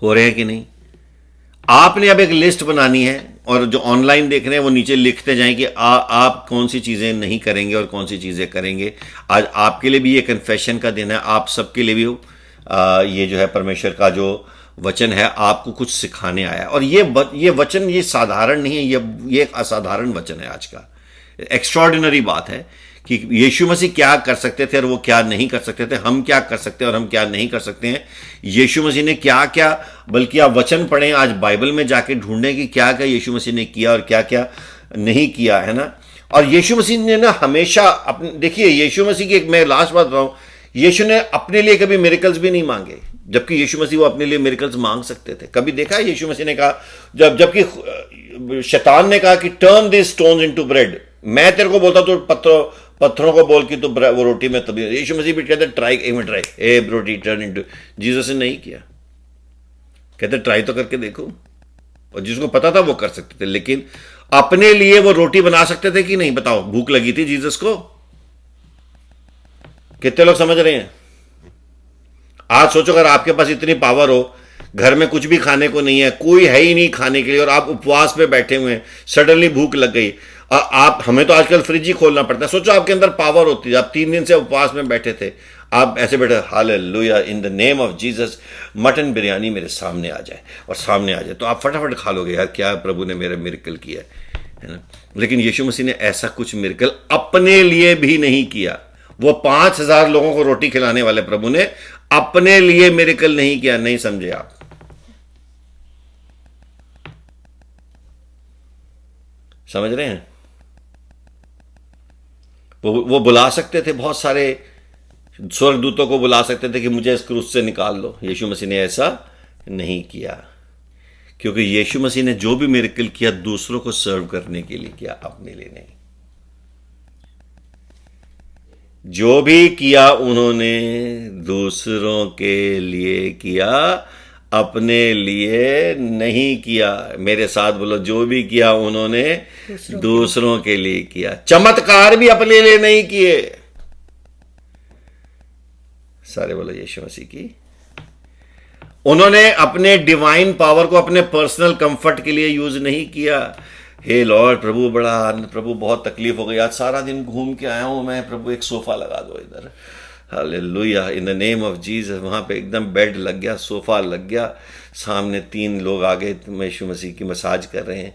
हो रहे हैं कि नहीं? आपने अब एक लिस्ट बनानी है, और जो ऑनलाइन देख रहे हैं वो नीचे लिखते जाएं कि आप कौन सी चीजें नहीं करेंगे और कौन सी चीजें करेंगे। आज आपके लिए भी ये कन्फेशन का दिन है, आप सबके लिए भी ये जो है परमेश्वर का जो वचन है आपको कुछ सिखाने आया। और ये वचन ये साधारण नहीं है, ये एक असाधारण वचन है आज का। एक्स्ट्रॉर्डिनरी बात है कि यीशु मसीह क्या कर सकते थे और वो क्या नहीं कर सकते थे, हम क्या कर सकते हैं और हम क्या नहीं कर सकते हैं। यीशु मसीह ने क्या क्या, बल्कि आप वचन पढ़ें, आज बाइबल में जाके ढूंढें कि क्या क्या यीशु मसीह ने किया और क्या क्या नहीं किया, है ना। और यीशु मसीह ने ना हमेशा अपने, देखिए यीशु मसीह की एक मैं लास्ट बात बताऊं, यीशु ने अपने लिए कभी मिरेकल्स भी नहीं मांगे, जबकि यीशु मसीह वो अपने लिए मिरेकल्स मांग सकते थे। कभी देखा है यीशु मसीह ने कहा, जबकि शैतान ने कहा कि turn this stones into breadth, मैं तेरे को बोलता तो पत्थरों को बोल कि तो वो रोटी में तब्दील। यीशु मसीह भी कहते ट्राई ए रोटी टर्न इनटू। जीसस ने नहीं किया, कहते ट्राई तो करके देखो। और जिसको पता था वो कर सकते थे, लेकिन अपने लिए वो रोटी बना सकते थे कि नहीं? बताओ, भूख लगी थी जीसस को? कितने लोग समझ रहे हैं? आज सोचो अगर आपके पास इतनी पावर हो, घर में कुछ भी खाने को नहीं है, कोई है ही नहीं खाने के लिए, और आप उपवास पे बैठे हुए हैं, सडनली भूख लग गई, आप, हमें तो आजकल फ्रिज ही खोलना पड़ता है। सोचो आपके अंदर पावर होती है, आप 3 दिन से उपवास में बैठे थे, आप ऐसे बैठे, hallelujah in the name of Jesus mutton biryani मेरे सामने आ जाए, और सामने आ जाए तो आप फटाफट खा लोगे, यार क्या प्रभु ने मेरा मिरेकल किया है ना। लेकिन यीशु मसीह ने ऐसा कुछ मिरेकल अपने लिए भी नहीं किया। वो 5000 लोगों को रोटी खिलाने वाले प्रभु ने अपने लिए मिरेकल नहीं किया। नहीं समझे आप? समझ रहे हैं? वो बुला सकते थे, बहुत सारे स्वर्गदूतों को बुला सकते थे कि मुझे इस क्रूस से निकाल लो। यीशु मसीह ने ऐसा नहीं किया, क्योंकि यीशु मसीह ने जो भी मिरेकल किया दूसरों को सर्व करने के लिए किया, अपने लिए नहीं। जो भी किया उन्होंने दूसरों के लिए किया, अपने लिए नहीं किया। मेरे साथ बोलो, जो भी किया उन्होंने दूसरों के लिए किया। चमत्कार भी अपने लिए नहीं किए। सारे बोलो यीशु मसीह की। उन्होंने अपने डिवाइन पावर को अपने पर्सनल कंफर्ट के लिए यूज नहीं किया। हे लॉर्ड, प्रभु बहुत तकलीफ हो गई, आज सारा दिन घूम के आया हूं मैं, प्रभु एक सोफा लगा दो इधर। Hallelujah in the name of Jesus. वहां पे एकदम बेड लग गया, सोफा लग गया, सामने 3 लोग आ गए, यीशु मसीह की मसाज कर रहे हैं।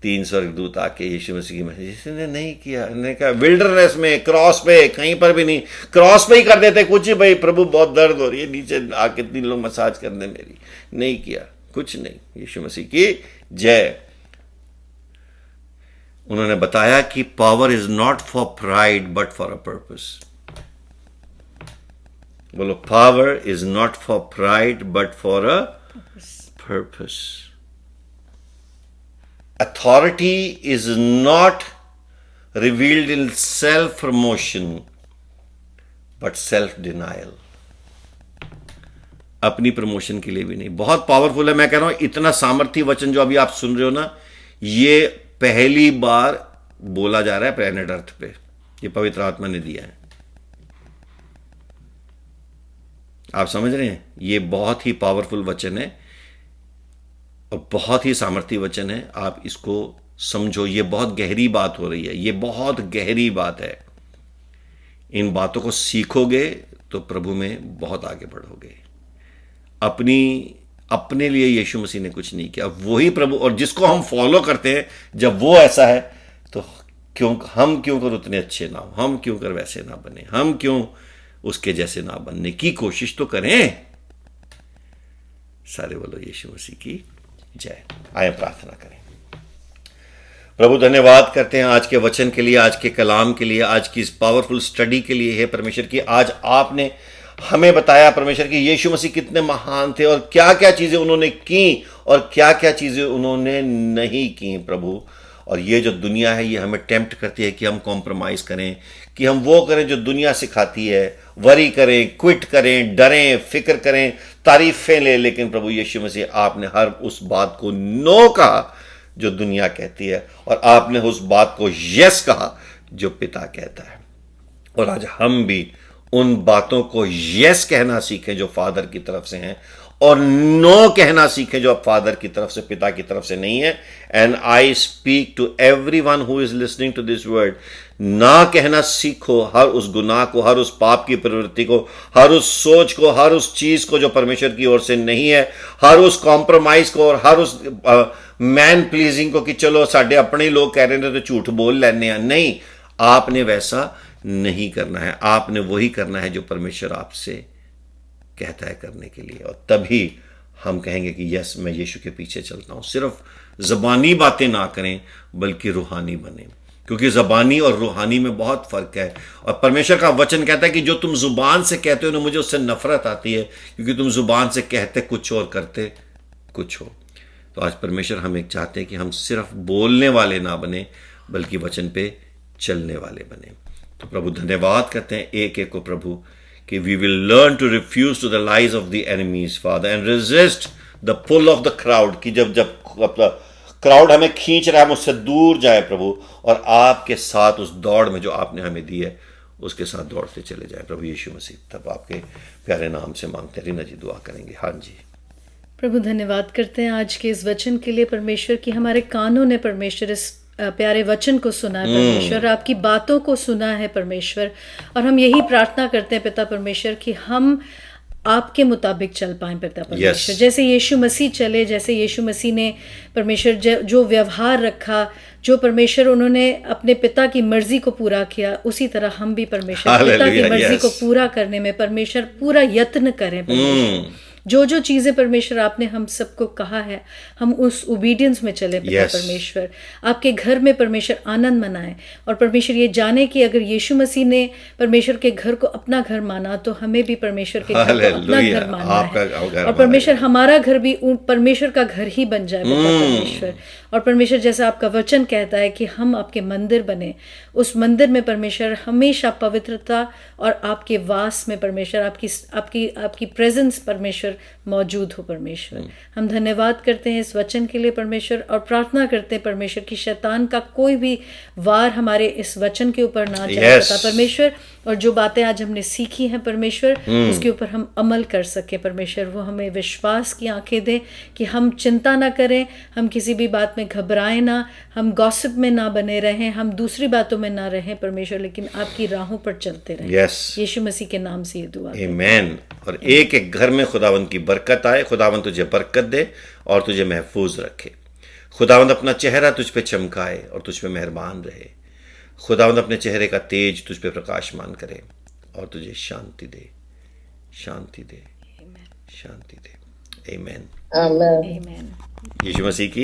3 स्वर्गदूत आके यीशु मसीह की मसाज। इसने नहीं किया। ने कहा विल्डरनेस में, क्रॉस पे, कहीं पर भी नहीं, क्रॉस पे ही कर देते कुछ ही, भाई प्रभु बहुत दर्द हो रही है, नीचे आके 3 लोग मसाज कर दे मेरी। नहीं किया, कुछ नहीं। यीशु मसीह की जय। उन्होंने बताया कि power is not for pride but for a purpose. बोलो, power is not for pride but for a purpose. Authority is not revealed in self-promotion but self-denial. अपनी प्रमोशन के लिए भी नहीं। बहुत पावरफुल है। मैं कह रहा हूं इतना सामर्थ्य वचन जो अभी आप सुन रहे हो ना, ये पहली बार बोला जा रहा है प्लेनेट अर्थ पे, ये पवित्र आत्मा ने दिया है। आप समझ रहे हैं? ये बहुत ही पावरफुल वचन है और बहुत ही सामर्थ्य वचन है। आप इसको समझो, ये बहुत गहरी बात हो रही है, ये बहुत गहरी बात है। इन बातों को सीखोगे तो प्रभु में बहुत आगे बढ़ोगे। अपने लिए यीशु मसीह ने कुछ नहीं किया, वही प्रभु, और जिसको हम फॉलो करते हैं, जब वो ऐसा है तो हम क्यों कर उतने अच्छे ना हो, हम क्यों कर वैसे ना बने, हम क्यों उसके जैसे ना बनने की कोशिश तो करें। सारे बोलो यीशु मसीह की जय। आए प्रार्थना करें। प्रभु धन्यवाद करते हैं आज के वचन के लिए, आज के कलाम के लिए, आज की इस पावरफुल स्टडी के लिए। हे परमेश्वर की आज आपने हमें बताया परमेश्वर की यीशु मसीह कितने महान थे और क्या क्या चीजें उन्होंने की और क्या क्या चीजें उन्होंने नहीं की प्रभु। और ये जो दुनिया है ये हमें टेम्प्ट करती है कि हम कॉम्प्रोमाइज करें, कि हम वो करें जो दुनिया सिखाती है, वरी करें, क्विट करें, डरें, फिक्र करें, तारीफें ले। लेकिन प्रभु यीशु मसीह आपने हर उस बात को नो कहा जो दुनिया कहती है, और आपने उस बात को यस कहा जो पिता कहता है। और आज हम भी उन बातों को यस कहना सीखें जो फादर की तरफ से हैं, और नो कहना सीखें जो अब फादर की तरफ से, पिता की तरफ से नहीं है। And I speak to everyone who is listening to this word, ना कहना सीखो हर उस गुनाह को, हर उस पाप की प्रवृत्ति को, हर उस सोच को, हर उस चीज को जो परमेश्वर की ओर से नहीं है, हर उस कॉम्प्रोमाइज को और हर उस मैन प्लीजिंग को कि चलो साढ़े अपने ही लोग कह रहे हैं तो झूठ बोल लेने। नहीं, आपने वैसा नहीं करना है। आपने वही करना है जो परमेश्वर आपसे कहता है करने के लिए, और तभी हम कहेंगे कि यस मैं यीशु के पीछे चलता हूं। सिर्फ जबानी बातें ना करें बल्कि रूहानी बने, क्योंकि जबानी और रूहानी में बहुत फर्क है। और परमेश्वर का वचन कहता है कि जो तुम जुबान से कहते हो ना, मुझे उससे नफरत आती है, क्योंकि तुम जुबान से कहते कुछ और करते कुछ हो। तो आज परमेश्वर हमें चाहते हैं कि हम सिर्फ बोलने वाले ना बने बल्कि वचन पे चलने वाले बने। तो प्रभु धन्यवाद करते हैं एक एक को प्रभु कि we will learn to refuse to the lies of the enemy's father and resist the pull of the crowd, कि जब क्राउड हमें खींच रहा है हम उससे दूर जाए प्रभु, और आपके साथ उस दौड़ में जो आपने हमें दी है उसके साथ दौड़ते चले जाए प्रभु यीशु मसीह। तब आपके प्यारे नाम से मांगते हैं। रीना जी दुआ करेंगे। हाँ जी प्रभु धन्यवाद करते हैं आज के इस वचन के लिए परमेश्वर की हमारे कानों ने परमेश्वर इस प्यारे वचन को सुना है परमेश्वर, आपकी बातों को सुना है परमेश्वर, और हम यही प्रार्थना करते हैं पिता परमेश्वर कि हम आपके मुताबिक चल पाएं पिता परमेश्वर। जैसे यीशु मसीह चले, जैसे यीशु मसीह ने परमेश्वर जो व्यवहार रखा, जो परमेश्वर उन्होंने अपने पिता की मर्जी को पूरा किया, उसी तरह हम भी परमेश्वर पिता की मर्जी को पूरा करने में परमेश्वर पूरा यत्न करें परमेश्वर। जो जो चीजें परमेश्वर आपने हम सबको कहा है हम उस ओबीडियंस में चले पिता परमेश्वर। आपके घर में परमेश्वर आनंद मनाएं, और परमेश्वर ये जाने कि अगर यीशु मसीह ने परमेश्वर के घर को अपना घर माना तो हमें भी परमेश्वर के घर को अपना घर मानना है, और परमेश्वर हमारा घर भी परमेश्वर का घर ही बन जाए पिता परमेश्वर। और परमेश्वर जैसा आपका वचन कहता है कि हम आपके मंदिर बने, उस मंदिर में परमेश्वर हमेशा पवित्रता और आपके वास में परमेश्वर आपकी प्रेजेंस परमेश्वर मौजूद हो परमेश्वर। हम धन्यवाद करते हैं इस वचन के लिए परमेश्वर, और प्रार्थना करते हैं परमेश्वर कि शैतान का कोई भी वार हमारे इस वचन के ऊपर ना जाए परमेश्वर, और जो बातें आज हमने सीखी हैं परमेश्वर उसके ऊपर हम अमल कर सके परमेश्वर। वो हमें विश्वास की आंखें दें कि हम चिंता ना करें, हम किसी भी बात में घबराएं ना, हम गॉसिप में ना बने रहें, हम दूसरी बातों में ना रहें परमेश्वर, लेकिन आपकी राहों पर चलते रहें। यीशु मसीह के नाम से ये दुआ आमीन। और एक एक घर में खुदावंद की बरकत आए, खुदावंद तुझे बरकत दे और तुझे महफूज रखे। खुदावंद अपना चेहरा तुझ पे चमकाए और तुझ पे मेहरबान रहे। खुदावंद अपने चेहरे का तेज तुझ पे प्रकाशमान करे और तुझे शांति दे, शांति दे, शांति दे। आमीन। आमीन। यीशु मसीह की